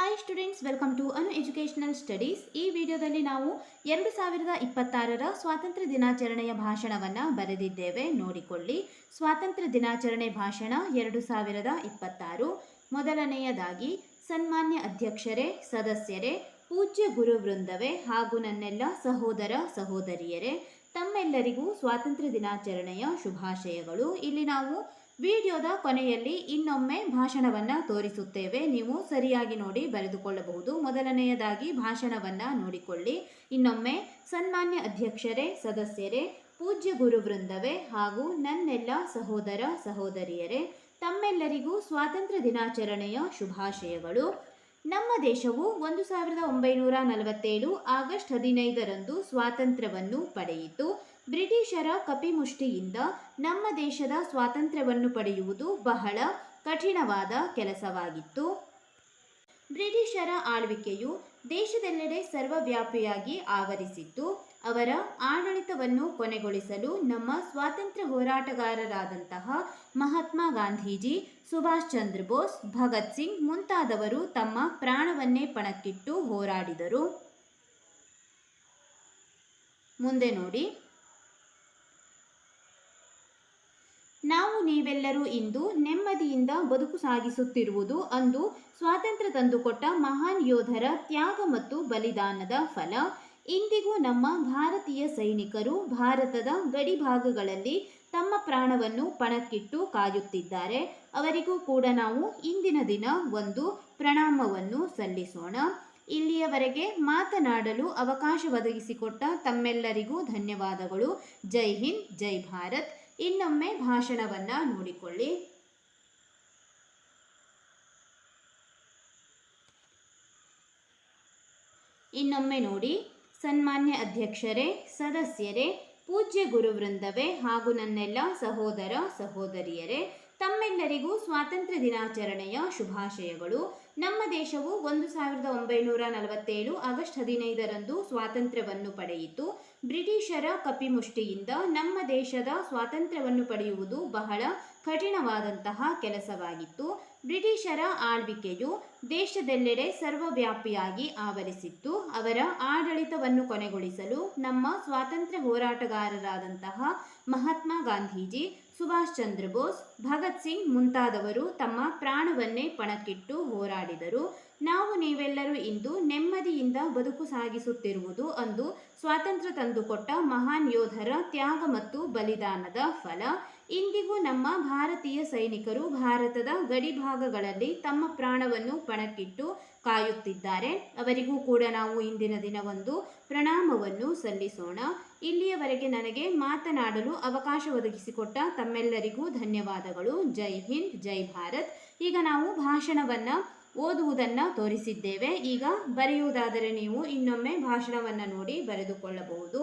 Hi students, welcome to Anu educational studies. ಈ ವಿಡಿಯೋದಲ್ಲಿ ನಾವು 2026ರ ಸ್ವಾತಂತ್ರ್ಯ ದಿನಾಚರಣೆಯ ಭಾಷಣವನ್ನು ಬರೆದಿದ್ದೇವೆ, ನೋಡಿಕೊಳ್ಳಿ. ಸ್ವಾತಂತ್ರ್ಯ ದಿನಾಚರಣೆ ಭಾಷಣ 2026. ಮೊದಲನೆಯದಾಗಿ, ಸನ್ಮಾನ್ಯ ಅಧ್ಯಕ್ಷರೇ, ಸದಸ್ಯರೇ, ಪೂಜ್ಯ ಗುರುವೃಂದವೇ ಹಾಗೂ ನನ್ನೆಲ್ಲ ಸಹೋದರ ಸಹೋದರಿಯರೇ, ತಮ್ಮೆಲ್ಲರಿಗೂ ಸ್ವಾತಂತ್ರ್ಯ ದಿನಾಚರಣೆಯ ಶುಭಾಶಯಗಳು. ಇಲ್ಲಿ ನಾವು ವಿಡಿಯೋದ ಕೊನೆಯಲ್ಲಿ ಇನ್ನೊಮ್ಮೆ ಭಾಷಣವನ್ನು ತೋರಿಸುತ್ತೇವೆ, ನೀವು ಸರಿಯಾಗಿ ನೋಡಿ ಬರೆದುಕೊಳ್ಳಬಹುದು. ಮೊದಲನೆಯದಾಗಿ ಭಾಷಣವನ್ನು ನೋಡಿಕೊಳ್ಳಿ. ಇನ್ನೊಮ್ಮೆ, ಸನ್ಮಾನ್ಯ ಅಧ್ಯಕ್ಷರೇ, ಸದಸ್ಯರೇ, ಪೂಜ್ಯ ಗುರುವೃಂದವೇ ಹಾಗೂ ನನ್ನೆಲ್ಲ ಸಹೋದರ ಸಹೋದರಿಯರೇ, ತಮ್ಮೆಲ್ಲರಿಗೂ ಸ್ವಾತಂತ್ರ್ಯ ದಿನಾಚರಣೆಯ ಶುಭಾಶಯಗಳು. ನಮ್ಮ ದೇಶವು 1947 ಆಗಸ್ಟ್ 15ರಂದು ಸ್ವಾತಂತ್ರ್ಯವನ್ನು ಪಡೆಯಿತು. ಬ್ರಿಟಿಷರ ಕಪಿಮುಷ್ಟಿಯಿಂದ ನಮ್ಮ ದೇಶದ ಸ್ವಾತಂತ್ರ್ಯವನ್ನು ಪಡೆಯುವುದು ಬಹಳ ಕಠಿಣವಾದ ಕೆಲಸವಾಗಿತ್ತು. ಬ್ರಿಟಿಷರ ಆಳ್ವಿಕೆಯು ದೇಶದೆಲ್ಲೆಡೆ ಸರ್ವವ್ಯಾಪಿಯಾಗಿ ಆವರಿಸಿತ್ತು. ಅವರ ಆಡಳಿತವನ್ನು ಕೊನೆಗೊಳಿಸಲು ನಮ್ಮ ಸ್ವಾತಂತ್ರ್ಯ ಹೋರಾಟಗಾರರಾದಂತಹ ಮಹಾತ್ಮ ಗಾಂಧೀಜಿ, ಸುಭಾಷ್ ಚಂದ್ರ ಬೋಸ್, ಭಗತ್ ಸಿಂಗ್ ಮುಂತಾದವರು ತಮ್ಮ ಪ್ರಾಣವನ್ನೇ ಪಣಕ್ಕಿಟ್ಟು ಹೋರಾಡಿದರು. ಮುಂದೆ ನೋಡಿ, ನಾವು ನೀವೆಲ್ಲರೂ ಇಂದು ನೆಮ್ಮದಿಯಿಂದ ಬದುಕು ಸಾಗಿಸುತ್ತಿರುವುದು ಅಂದು ಸ್ವಾತಂತ್ರ್ಯ ತಂದುಕೊಟ್ಟ ಮಹಾನ್ ಯೋಧರ ತ್ಯಾಗ ಮತ್ತು ಬಲಿದಾನದ ಫಲ. ಇಂದಿಗೂ ನಮ್ಮ ಭಾರತೀಯ ಸೈನಿಕರು ಭಾರತದ ಗಡಿ ಭಾಗಗಳಲ್ಲಿ ತಮ್ಮ ಪ್ರಾಣವನ್ನು ಪಣಕ್ಕಿಟ್ಟು ಕಾಯುತ್ತಿದ್ದಾರೆ. ಅವರಿಗೂ ಕೂಡ ನಾವು ಇಂದಿನ ದಿನ ಒಂದು ಪ್ರಣಾಮವನ್ನು ಸಲ್ಲಿಸೋಣ. ಇಲ್ಲಿಯವರೆಗೆ ಮಾತನಾಡಲು ಅವಕಾಶ ಒದಗಿಸಿಕೊಟ್ಟ ತಮ್ಮೆಲ್ಲರಿಗೂ ಧನ್ಯವಾದಗಳು. ಜೈ ಹಿಂದ್, ಜೈ ಭಾರತ್. ಇನ್ನೊಮ್ಮೆ ಭಾಷಣವನ್ನು ನೋಡಿಕೊಳ್ಳಿ. ಇನ್ನೊಮ್ಮೆ ನೋಡಿ, ಸನ್ಮಾನ್ಯ ಅಧ್ಯಕ್ಷರೇ, ಸದಸ್ಯರೇ, ಪೂಜ್ಯ ಗುರುವೃಂದವೇ ಹಾಗೂ ನನ್ನೆಲ್ಲ ಸಹೋದರ ಸಹೋದರಿಯರೇ, ತಮ್ಮೆಲ್ಲರಿಗೂ ಸ್ವಾತಂತ್ರ್ಯ ದಿನಾಚರಣೆಯ ಶುಭಾಶಯಗಳು. ನಮ್ಮ ದೇಶವು 1947 ಆಗಸ್ಟ್ 15ರಂದು ಸ್ವಾತಂತ್ರ್ಯವನ್ನು ಪಡೆಯಿತು. ಬ್ರಿಟಿಷರ ಕಪಿಮುಷ್ಟಿಯಿಂದ ನಮ್ಮ ದೇಶದ ಸ್ವಾತಂತ್ರ್ಯವನ್ನು ಪಡೆಯುವುದು ಬಹಳ ಕಠಿಣವಾದಂತಹ ಕೆಲಸವಾಗಿತ್ತು. ಬ್ರಿಟಿಷರ ಆಳ್ವಿಕೆಯು ದೇಶದೆಲ್ಲೆಡೆ ಸರ್ವವ್ಯಾಪಿಯಾಗಿ ಆವರಿಸಿತ್ತು. ಅವರ ಆಡಳಿತವನ್ನು ಕೊನೆಗೊಳಿಸಲು ನಮ್ಮ ಸ್ವಾತಂತ್ರ್ಯ ಹೋರಾಟಗಾರರಾದಂತಹ ಮಹಾತ್ಮ ಗಾಂಧೀಜಿ, ಸುಭಾಷ್ ಚಂದ್ರ ಬೋಸ್, ಭಗತ್ ಸಿಂಗ್ ಮುಂತಾದವರು ತಮ್ಮ ಪ್ರಾಣವನ್ನೇ ಪಣಕ್ಕಿಟ್ಟು ಹೋರಾಡಿದರು. ನಾವು ನೀವೆಲ್ಲರೂ ಇಂದು ನೆಮ್ಮದಿಯಿಂದ ಬದುಕು ಸಾಗಿಸುತ್ತಿರುವುದು ಅಂದು ಸ್ವಾತಂತ್ರ್ಯ ತಂದುಕೊಟ್ಟ ಮಹಾನ್ ಯೋಧರ ತ್ಯಾಗ ಮತ್ತು ಬಲಿದಾನದ ಫಲ. ಇಂದಿಗೂ ನಮ್ಮ ಭಾರತೀಯ ಸೈನಿಕರು ಭಾರತದ ಗಡಿ ಭಾಗಗಳಲ್ಲಿ ತಮ್ಮ ಪ್ರಾಣವನ್ನು ಪಣಕ್ಕಿಟ್ಟು ಕಾಯುತ್ತಿದ್ದಾರೆ. ಅವರಿಗೂ ಕೂಡ ನಾವು ಇಂದಿನ ದಿನ ಒಂದು ಪ್ರಣಾಮವನ್ನು ಸಲ್ಲಿಸೋಣ. ಇಲ್ಲಿಯವರೆಗೆ ನನಗೆ ಮಾತನಾಡಲು ಅವಕಾಶ ಒದಗಿಸಿಕೊಟ್ಟ ತಮ್ಮೆಲ್ಲರಿಗೂ ಧನ್ಯವಾದಗಳು. ಜೈ ಹಿಂದ್, ಜೈ ಭಾರತ್. ಈಗ ನಾವು ಭಾಷಣವನ್ನು ಓದುವುದನ್ನು ತೋರಿಸಿದ್ದೇವೆ. ಈಗ ಬರೆಯುವುದಾದರೆ ನೀವು ಇನ್ನೊಮ್ಮೆ ಭಾಷಣವನ್ನು ನೋಡಿ ಬರೆದುಕೊಳ್ಳಬಹುದು.